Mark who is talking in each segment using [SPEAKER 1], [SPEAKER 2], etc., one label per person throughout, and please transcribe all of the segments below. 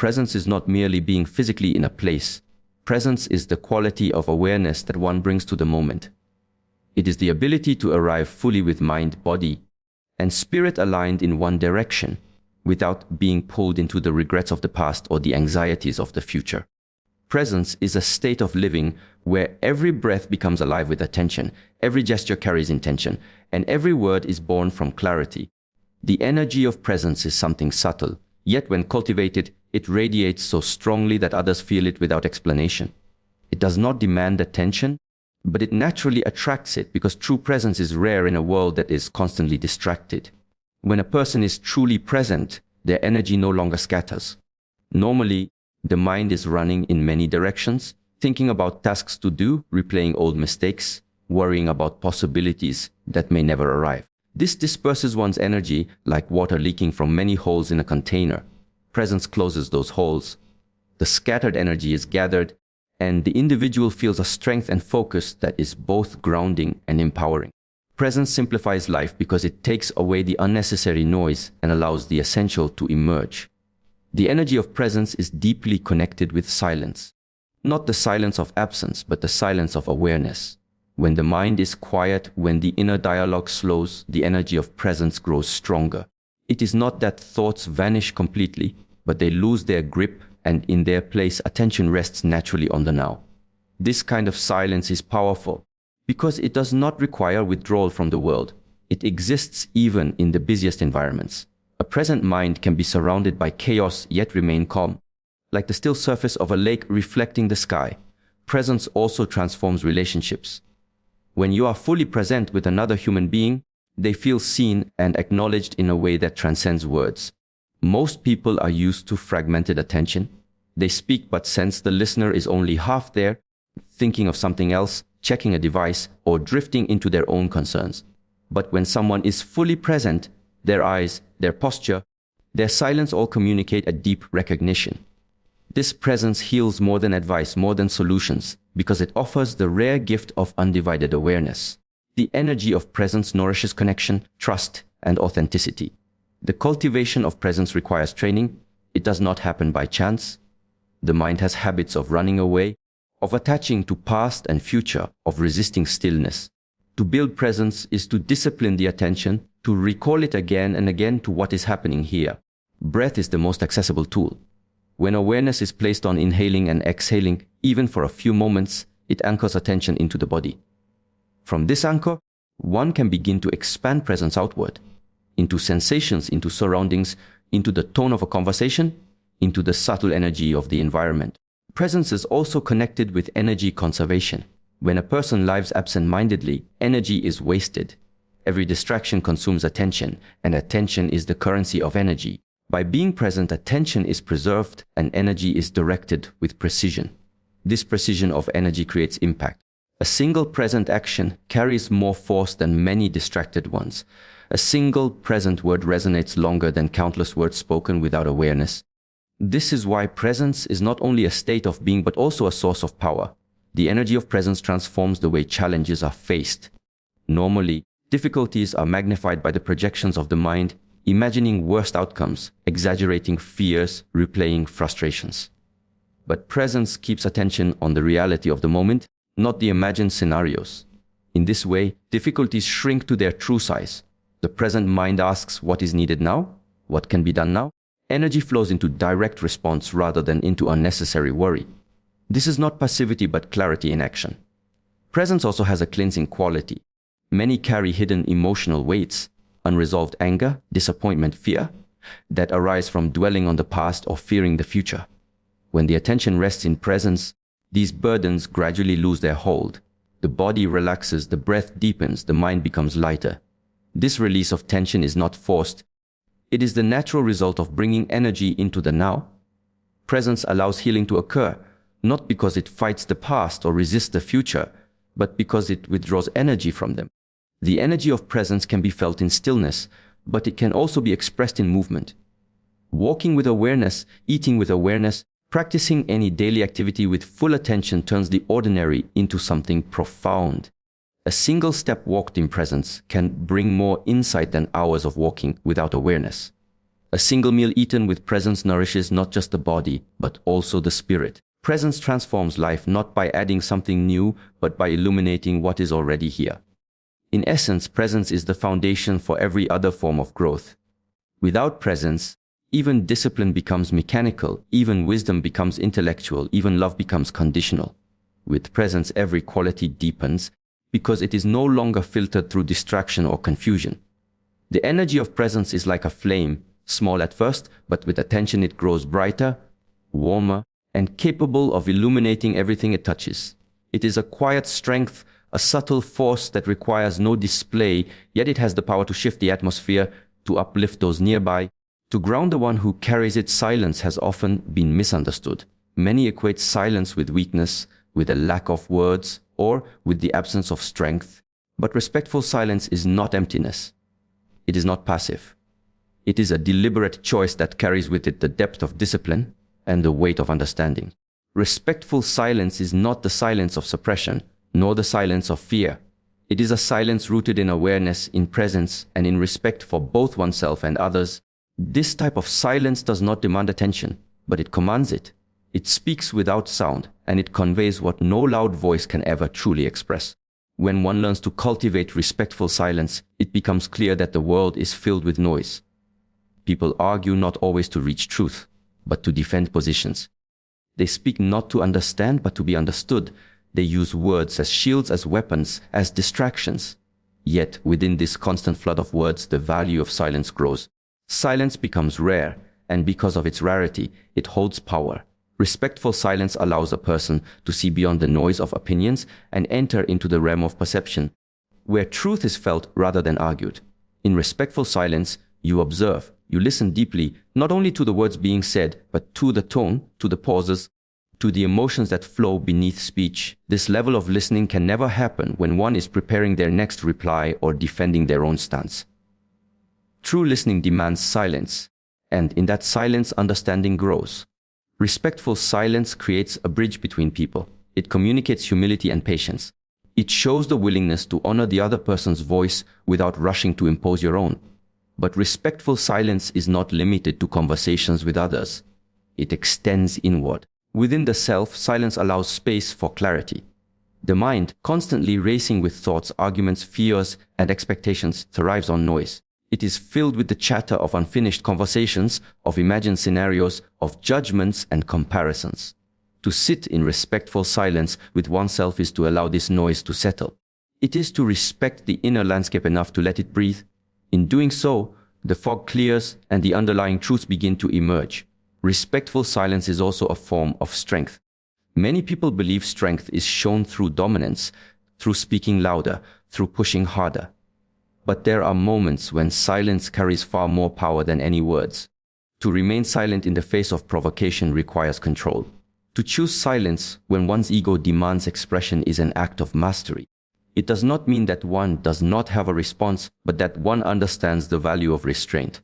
[SPEAKER 1] Presence is not merely being physically in a place. Presence is the quality of awareness that one brings to the moment. It is the ability to arrive fully with mind, body, and spirit aligned in one direction, without being pulled into the regrets of the past or the anxieties of the future. Presence is a state of living where every breath becomes alive with attention, every gesture carries intention, and every word is born from clarity. The energy of presence is something subtle, yet when cultivated, it radiates so strongly that others feel it without explanation. It does not demand attention, but it naturally attracts it because true presence is rare in a world that is constantly distracted. When a person is truly present, their energy no longer scatters. Normally, the mind is running in many directions, thinking about tasks to do, replaying old mistakes, worrying about possibilities that may never arrive. This disperses one's energy like water leaking from many holes in a container. Presence closes those holes. The scattered energy is gathered, and the individual feels a strength and focus that is both grounding and empowering. Presence simplifies life because it takes away the unnecessary noise and allows the essential to emerge. The energy of presence is deeply connected with silence. Not the silence of absence, but the silence of awareness. When the mind is quiet, when the inner dialogue slows, the energy of presence grows stronger. It is not that thoughts vanish completely, but they lose their grip, and in their place, attention rests naturally on the now. This kind of silence is powerful because it does not require withdrawal from the world. It exists even in the busiest environments. A present mind can be surrounded by chaos yet remain calm, like the still surface of a lake reflecting the sky. Presence also transforms relationships. When you are fully present with another human being, they feel seen and acknowledged in a way that transcends words. Most people are used to fragmented attention. They speak but sense the listener is only half there, thinking of something else, checking a device, or drifting into their own concerns. But when someone is fully present, their eyes, their posture, their silence all communicate a deep recognition. This presence heals more than advice, more than solutions, because it offers the rare gift of undivided awareness. The energy of presence nourishes connection, trust, and authenticity. The cultivation of presence requires training. It does not happen by chance. The mind has habits of running away, of attaching to past and future, of resisting stillness. To build presence is to discipline the attention, to recall it again and again to what is happening here. Breath is the most accessible tool. When awareness is placed on inhaling and exhaling, even for a few moments, it anchors attention into the body. From this anchor, one can begin to expand presence outward, into sensations, into surroundings, into the tone of a conversation, into the subtle energy of the environment. Presence is also connected with energy conservation. When a person lives absent-mindedly, energy is wasted. Every distraction consumes attention, and attention is the currency of energy. By being present, attention is preserved and energy is directed with precision. This precision of energy creates impact. A single present action carries more force than many distracted ones. A single present word resonates longer than countless words spoken without awareness. This is why presence is not only a state of being but also a source of power. The energy of presence transforms the way challenges are faced. Normally, difficulties are magnified by the projections of the mind, imagining worst outcomes, exaggerating fears, replaying frustrations. But presence keeps attention on the reality of the moment, not the imagined scenarios. In this way, difficulties shrink to their true size. The present mind asks what is needed now, what can be done now. Energy flows into direct response rather than into unnecessary worry. This is not passivity but clarity in action. Presence also has a cleansing quality. Many carry hidden emotional weights, unresolved anger, disappointment, fear, that arise from dwelling on the past or fearing the future. When the attention rests in presence, these burdens gradually lose their hold. The body relaxes, the breath deepens, the mind becomes lighter. This release of tension is not forced. It is the natural result of bringing energy into the now. Presence allows healing to occur, not because it fights the past or resists the future, but because it withdraws energy from them. The energy of presence can be felt in stillness, but it can also be expressed in movement. Walking with awareness, eating with awareness, practicing any daily activity with full attention turns the ordinary into something profound. A single step walked in presence can bring more insight than hours of walking without awareness. A single meal eaten with presence nourishes not just the body, but also the spirit. Presence transforms life not by adding something new, but by illuminating what is already here. In essence, presence is the foundation for every other form of growth. Without presence, even discipline becomes mechanical, even wisdom becomes intellectual, even love becomes conditional. With presence, every quality deepens because it is no longer filtered through distraction or confusion. The energy of presence is like a flame, small at first, but with attention it grows brighter, warmer, and capable of illuminating everything it touches. It is a quiet strength, a subtle force that requires no display, yet it has the power to shift the atmosphere, to uplift those nearby, to ground the one who carries it. Silence has often been misunderstood. Many equate silence with weakness, with a lack of words, or with the absence of strength. But respectful silence is not emptiness. It is not passive. It is a deliberate choice that carries with it the depth of discipline and the weight of understanding. Respectful silence is not the silence of suppression, nor the silence of fear. It is a silence rooted in awareness, in presence, and in respect for both oneself and others. This type of silence does not demand attention, but it commands it. It speaks without sound, and it conveys what no loud voice can ever truly express. When one learns to cultivate respectful silence, it becomes clear that the world is filled with noise. People argue not always to reach truth, but to defend positions. They speak not to understand, but to be understood. They use words as shields, as weapons, as distractions. Yet, within this constant flood of words, the value of silence grows. Silence becomes rare, and because of its rarity, it holds power. Respectful silence allows a person to see beyond the noise of opinions and enter into the realm of perception, where truth is felt rather than argued. In respectful silence, you observe. You listen deeply, not only to the words being said, but to the tone, to the pauses, to the emotions that flow beneath speech. This level of listening can never happen when one is preparing their next reply or defending their own stance. True listening demands silence, and in that silence, understanding grows. Respectful silence creates a bridge between people. It communicates humility and patience. It shows the willingness to honor the other person's voice without rushing to impose your own. But respectful silence is not limited to conversations with others. It extends inward. Within the self, silence allows space for clarity. The mind, constantly racing with thoughts, arguments, fears, and expectations, thrives on noise. It is filled with the chatter of unfinished conversations, of imagined scenarios, of judgments and comparisons. To sit in respectful silence with oneself is to allow this noise to settle. It is to respect the inner landscape enough to let it breathe. In doing so, the fog clears and the underlying truths begin to emerge. Respectful silence is also a form of strength. Many people believe strength is shown through dominance, through speaking louder, through pushing harder. But there are moments when silence carries far more power than any words. To remain silent in the face of provocation requires control. To choose silence when one's ego demands expression is an act of mastery. It does not mean that one does not have a response, but that one understands the value of restraint.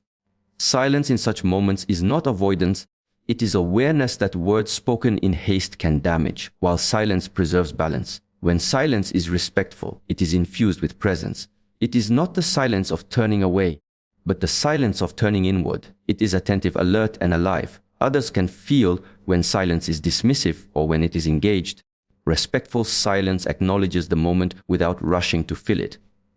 [SPEAKER 1] Silence in such moments is not avoidance, it is awareness that words spoken in haste can damage, while silence preserves balance. When silence is respectful, it is infused with presence. It is not the silence of turning away, but the silence of turning inward. It is attentive, alert, and alive. Others can feel when silence is dismissive or when it is engaged. Respectful silence acknowledges the moment without rushing to fill it.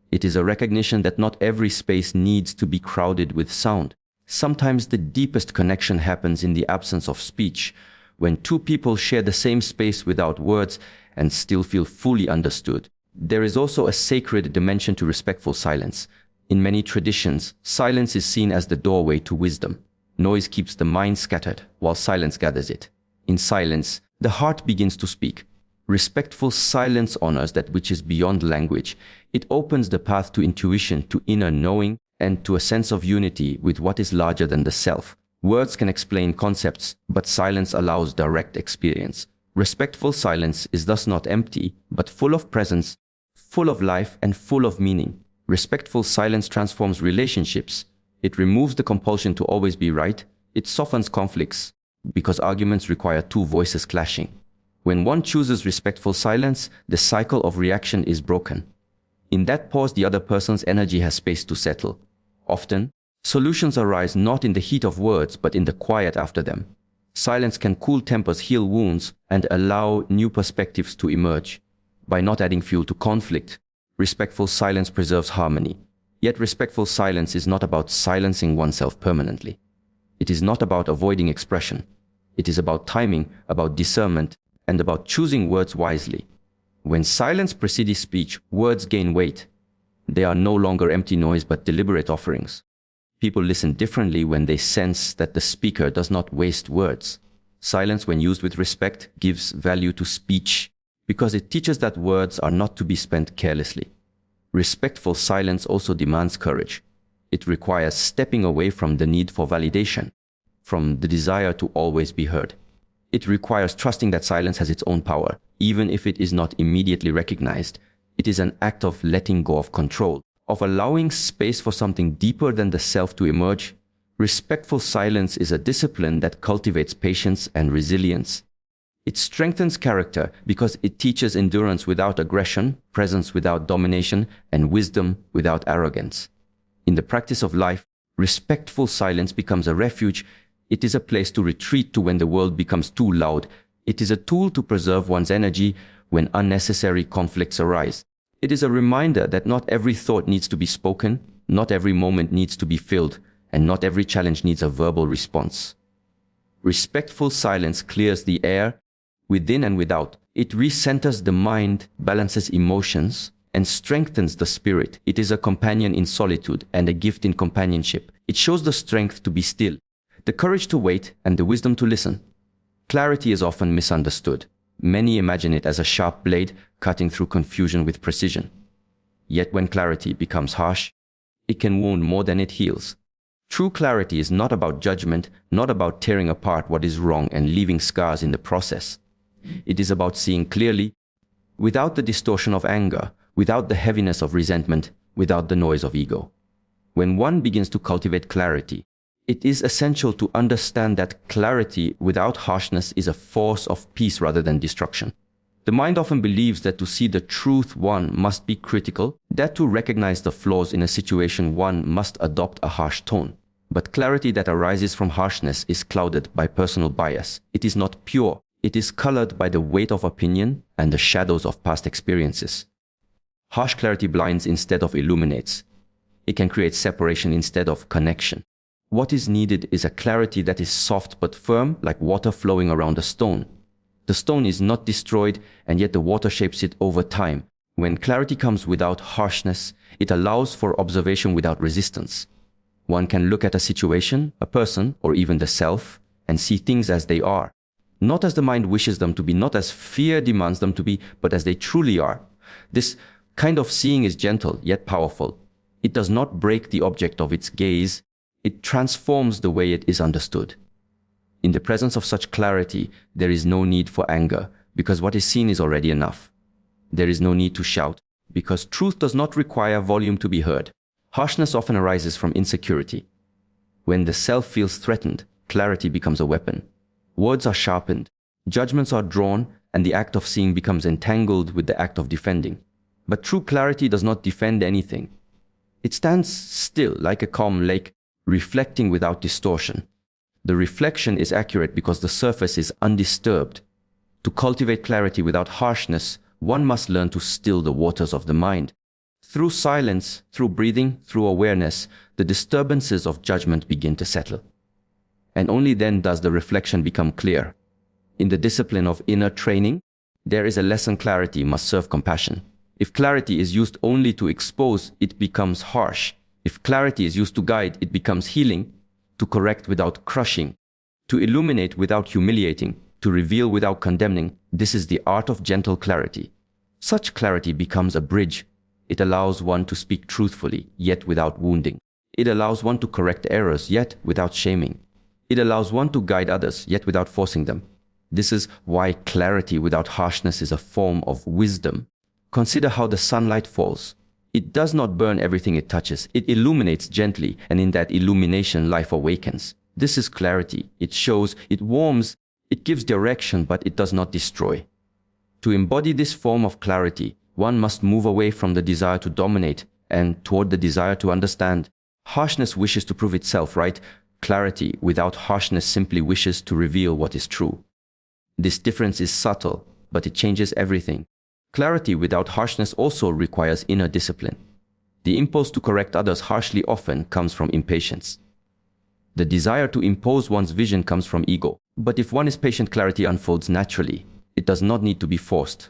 [SPEAKER 1] It is a recognition that not every space needs to be crowded with sound. Sometimes the deepest connection happens in the absence of speech, when two people share the same space without words and still feel fully understood. There is also a sacred dimension to respectful silence. In many traditions, silence is seen as the doorway to wisdom. Noise keeps the mind scattered, while silence gathers it. In silence, the heart begins to speak. Respectful silence honors that which is beyond language. It opens the path to intuition, to inner knowing, and to a sense of unity with what is larger than the self. Words can explain concepts, but silence allows direct experience. Respectful silence is thus not empty, but full of presence, full of life, and full of meaning. Respectful silence transforms relationships. It removes the compulsion to always be right. It softens conflicts, because arguments require two voices clashing. When one chooses respectful silence, the cycle of reaction is broken. In that pause, the other person's energy has space to settle. Often, Solutions arise not in the heat of words, but in the quiet after them. Silence can cool tempers, heal wounds, and allow new perspectives to emerge. By not adding fuel to conflict, respectful silence preserves harmony. Yet respectful silence is not about silencing oneself permanently. It is not about avoiding expression. It is about timing, about discernment, and about choosing words wisely. When silence precedes speech, words gain weight. They are no longer empty noise but deliberate offerings. People listen differently when they sense that the speaker does not waste words. Silence, when used with respect, gives value to speech because it teaches that words are not to be spent carelessly. Respectful silence also demands courage. It requires stepping away from the need for validation, from the desire to always be heard. It requires trusting that silence has its own power, even if it is not immediately recognized. It is an act of letting go of control, of allowing space for something deeper than the self to emerge. Respectful silence is a discipline that cultivates patience and resilience. It strengthens character because it teaches endurance without aggression, presence without domination, and wisdom without arrogance. In the practice of life, respectful silence becomes a refuge. It is a place to retreat to when the world becomes too loud. It is a tool to preserve one's energy when unnecessary conflicts arise. It is a reminder that not every thought needs to be spoken, not every moment needs to be filled, and not every challenge needs a verbal response. Respectful silence clears the air within and without. It recenters the mind, balances emotions, and strengthens the spirit. It is a companion in solitude and a gift in companionship. It shows the strength to be still, the courage to wait, and the wisdom to listen. Clarity is often misunderstood. Many imagine it as a sharp blade cutting through confusion with precision. Yet when clarity becomes harsh, it can wound more than it heals. True clarity is not about judgment, not about tearing apart what is wrong and leaving scars in the process. It is about seeing clearly, without the distortion of anger, without the heaviness of resentment, without the noise of ego. When one begins to cultivate clarity, it is essential to understand that clarity without harshness is a force of peace rather than destruction. The mind often believes that to see the truth one must be critical, that to recognize the flaws in a situation one must adopt a harsh tone. But clarity that arises from harshness is clouded by personal bias. It is not pure. It is colored by the weight of opinion and the shadows of past experiences. Harsh clarity blinds instead of illuminates. It can create separation instead of connection. What is needed is a clarity that is soft but firm, like water flowing around a stone. The stone is not destroyed, and yet the water shapes it over time. When clarity comes without harshness, it allows for observation without resistance. One can look at a situation, a person, or even the self, and see things as they are. Not as the mind wishes them to be, not as fear demands them to be, but as they truly are. This kind of seeing is gentle, yet powerful. It does not break the object of its gaze. It transforms the way it is understood. In the presence of such clarity, there is no need for anger, because what is seen is already enough. There is no need to shout, because truth does not require volume to be heard. Harshness often arises from insecurity. When the self feels threatened, clarity becomes a weapon. Words are sharpened, judgments are drawn, and the act of seeing becomes entangled with the act of defending. But true clarity does not defend anything. It stands still like a calm lake, reflecting without distortion. The reflection is accurate because the surface is undisturbed. To cultivate clarity without harshness, one must learn to still the waters of the mind. Through silence, through breathing, through awareness, the disturbances of judgment begin to settle. And only then does the reflection become clear. In the discipline of inner training, there is a lesson: clarity must serve compassion. If clarity is used only to expose, it becomes harsh. If clarity is used to guide, it becomes healing. To correct without crushing, to illuminate without humiliating, to reveal without condemning, this is the art of gentle clarity. Such clarity becomes a bridge. It allows one to speak truthfully, yet without wounding. It allows one to correct errors, yet without shaming. It allows one to guide others, yet without forcing them. This is why clarity without harshness is a form of wisdom. Consider how the sunlight falls. It does not burn everything it touches. It illuminates gently, and in that illumination, life awakens. This is clarity. It shows, it warms, it gives direction, but it does not destroy. To embody this form of clarity, one must move away from the desire to dominate and toward the desire to understand. Harshness wishes to prove itself, right? Clarity without harshness simply wishes to reveal what is true. This difference is subtle, but it changes everything. Clarity without harshness also requires inner discipline. The impulse to correct others harshly often comes from impatience. The desire to impose one's vision comes from ego. But if one is patient, clarity unfolds naturally. It does not need to be forced.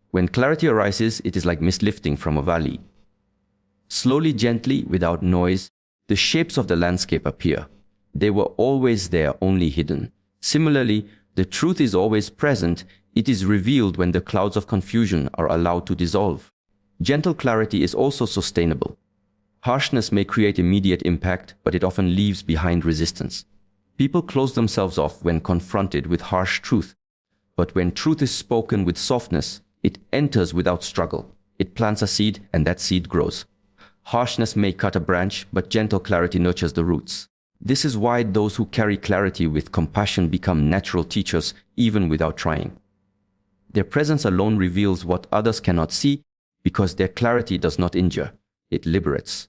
[SPEAKER 1] When clarity arises, it is like mist lifting from a valley. Slowly, gently, without noise, the shapes of the landscape appear. They were always there, only hidden. Similarly, the truth is always present. It is revealed when the clouds of confusion are allowed to dissolve. Gentle clarity is also sustainable. Harshness may create immediate impact, but it often leaves behind resistance. People close themselves off when confronted with harsh truth. But when truth is spoken with softness, it enters without struggle. It plants a seed, and that seed grows. Harshness may cut a branch, but gentle clarity nurtures the roots. This is why those who carry clarity with compassion become natural teachers, even without trying. Their presence alone reveals what others cannot see, because their clarity does not injure, it liberates.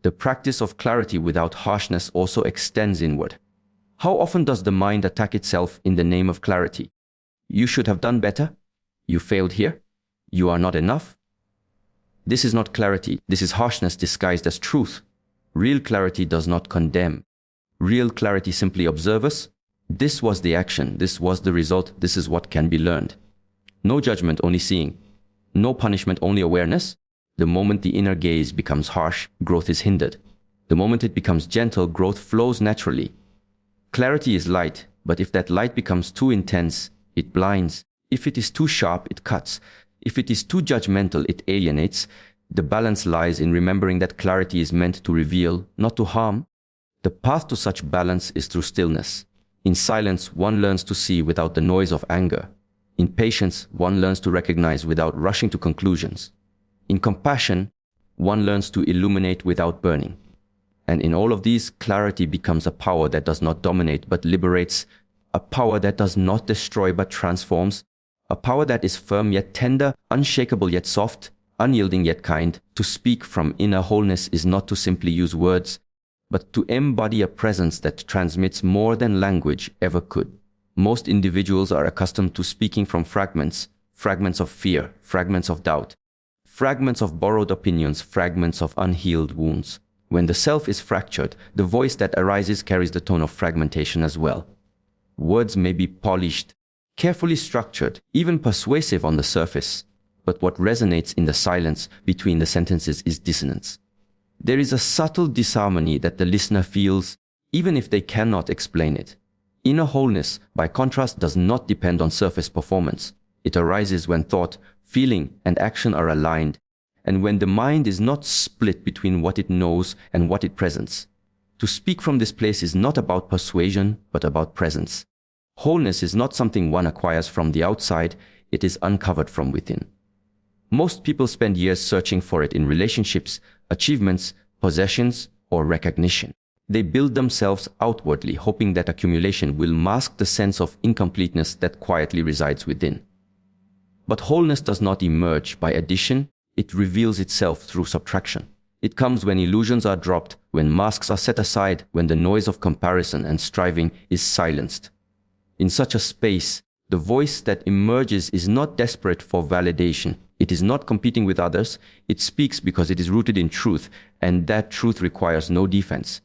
[SPEAKER 1] The practice of clarity without harshness also extends inward. How often does the mind attack itself in the name of clarity? You should have done better. You failed here. You are not enough. This is not clarity. This is harshness disguised as truth. Real clarity does not condemn. Real clarity simply observes. This was the action. This was the result. This is what can be learned. No judgment, only seeing. No punishment, only awareness. The moment the inner gaze becomes harsh, growth is hindered. The moment it becomes gentle, growth flows naturally. Clarity is light, but if that light becomes too intense, it blinds. If it is too sharp, it cuts. If it is too judgmental, it alienates. The balance lies in remembering that clarity is meant to reveal, not to harm. The path to such balance is through stillness. In silence, one learns to see without the noise of anger. In patience, one learns to recognize without rushing to conclusions. In compassion, one learns to illuminate without burning. And in all of these, clarity becomes a power that does not dominate but liberates, a power that does not destroy but transforms, a power that is firm yet tender, unshakable yet soft, unyielding yet kind. To speak from inner wholeness is not to simply use words, but to embody a presence that transmits more than language ever could. Most individuals are accustomed to speaking from fragments, fragments of fear, fragments of doubt, fragments of borrowed opinions, fragments of unhealed wounds. When the self is fractured, the voice that arises carries the tone of fragmentation as well. Words may be polished, carefully structured, even persuasive on the surface, but what resonates in the silence between the sentences is dissonance. There is a subtle disharmony that the listener feels, even if they cannot explain it. Inner wholeness, by contrast, does not depend on surface performance. It arises when thought, feeling, and action are aligned, and when the mind is not split between what it knows and what it presents. To speak from this place is not about persuasion, but about presence. Wholeness is not something one acquires from the outside, it is uncovered from within. Most people spend years searching for it in relationships, achievements, possessions, or recognition. They build themselves outwardly, hoping that accumulation will mask the sense of incompleteness that quietly resides within. But wholeness does not emerge by addition, it reveals itself through subtraction. It comes when illusions are dropped, when masks are set aside, when the noise of comparison and striving is silenced. In such a space, the voice that emerges is not desperate for validation. It is not competing with others. It speaks because it is rooted in truth, and that truth requires no defense.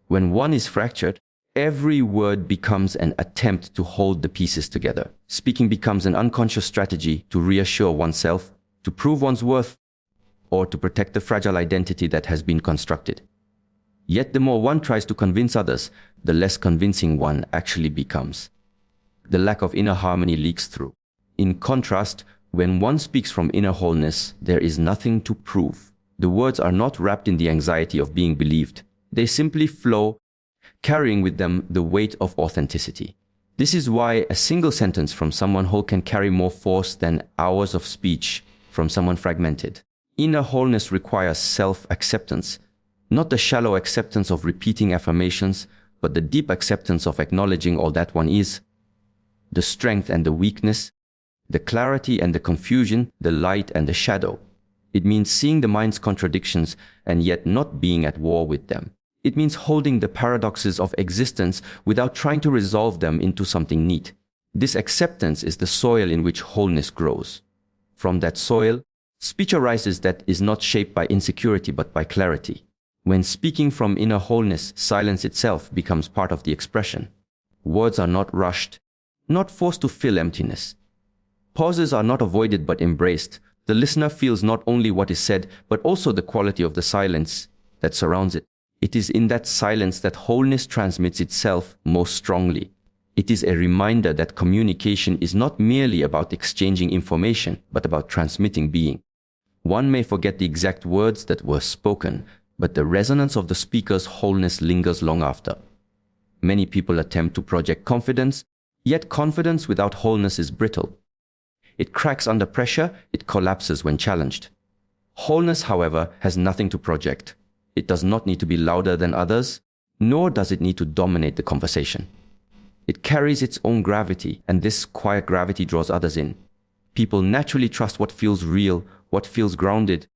[SPEAKER 1] When one is fractured, every word becomes an attempt to hold the pieces together. Speaking becomes an unconscious strategy to reassure oneself, to prove one's worth, or to protect the fragile identity that has been constructed. Yet the more one tries to convince others, the less convincing one actually becomes. The lack of inner harmony leaks through. In contrast, when one speaks from inner wholeness, there is nothing to prove. The words are not wrapped in the anxiety of being believed. They simply flow, carrying with them the weight of authenticity. This is why a single sentence from someone whole can carry more force than hours of speech from someone fragmented. Inner wholeness requires self-acceptance, not the shallow acceptance of repeating affirmations, but the deep acceptance of acknowledging all that one is. The strength and the weakness, the clarity and the confusion, the light and the shadow. It means seeing the mind's contradictions and yet not being at war with them. It means holding the paradoxes of existence without trying to resolve them into something neat. This acceptance is the soil in which wholeness grows. From that soil, speech arises that is not shaped by insecurity but by clarity. When speaking from inner wholeness, silence itself becomes part of the expression. Words are not rushed, not forced to fill emptiness. Pauses are not avoided but embraced. The listener feels not only what is said, but also the quality of the silence that surrounds it. It is in that silence that wholeness transmits itself most strongly. It is a reminder that communication is not merely about exchanging information, but about transmitting being. One may forget the exact words that were spoken, but the resonance of the speaker's wholeness lingers long after. Many people attempt to project confidence, yet confidence without wholeness is brittle. It cracks under pressure, it collapses when challenged. Wholeness, however, has nothing to project. It does not need to be louder than others, nor does it need to dominate the conversation. It carries its own gravity, and this quiet gravity draws others in. People naturally trust what feels real, what feels grounded,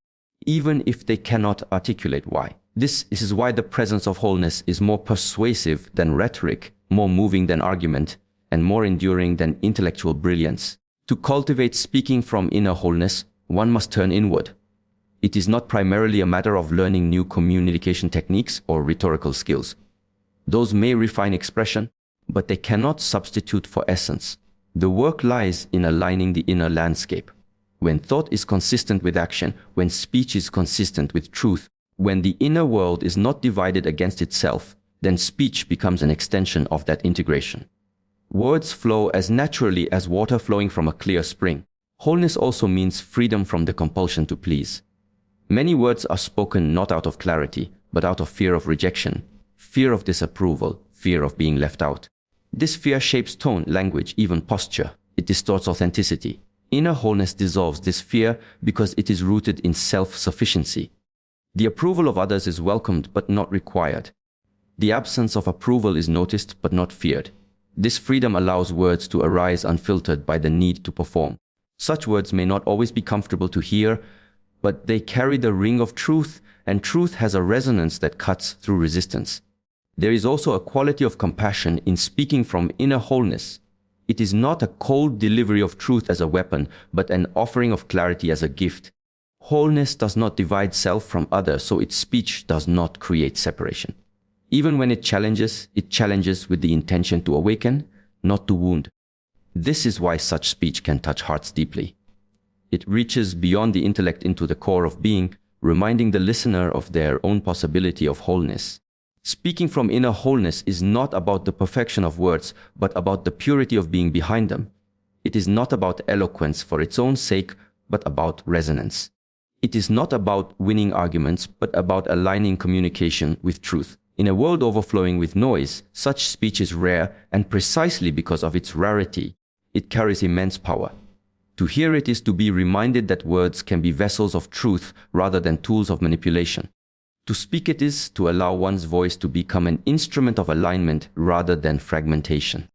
[SPEAKER 1] even if they cannot articulate why. This is why the presence of wholeness is more persuasive than rhetoric, more moving than argument, and more enduring than intellectual brilliance. To cultivate speaking from inner wholeness, one must turn inward. It is not primarily a matter of learning new communication techniques or rhetorical skills. Those may refine expression, but they cannot substitute for essence. The work lies in aligning the inner landscape. When thought is consistent with action, when speech is consistent with truth, when the inner world is not divided against itself, then speech becomes an extension of that integration. Words flow as naturally as water flowing from a clear spring. Wholeness also means freedom from the compulsion to please. Many words are spoken not out of clarity, but out of fear of rejection, fear of disapproval, fear of being left out. This fear shapes tone, language, even posture. It distorts authenticity. Inner wholeness dissolves this fear because it is rooted in self-sufficiency. The approval of others is welcomed but not required. The absence of approval is noticed but not feared. This freedom allows words to arise unfiltered by the need to perform. Such words may not always be comfortable to hear, but they carry the ring of truth, and truth has a resonance that cuts through resistance. There is also a quality of compassion in speaking from inner wholeness. It is not a cold delivery of truth as a weapon, but an offering of clarity as a gift. Wholeness does not divide self from other, so its speech does not create separation. Even when it challenges with the intention to awaken, not to wound. This is why such speech can touch hearts deeply. It reaches beyond the intellect into the core of being, reminding the listener of their own possibility of wholeness. Speaking from inner wholeness is not about the perfection of words, but about the purity of being behind them. It is not about eloquence for its own sake, but about resonance. It is not about winning arguments, but about aligning communication with truth. In a world overflowing with noise, such speech is rare, and precisely because of its rarity, it carries immense power. To hear it is to be reminded that words can be vessels of truth rather than tools of manipulation. To speak it is to allow one's voice to become an instrument of alignment rather than fragmentation.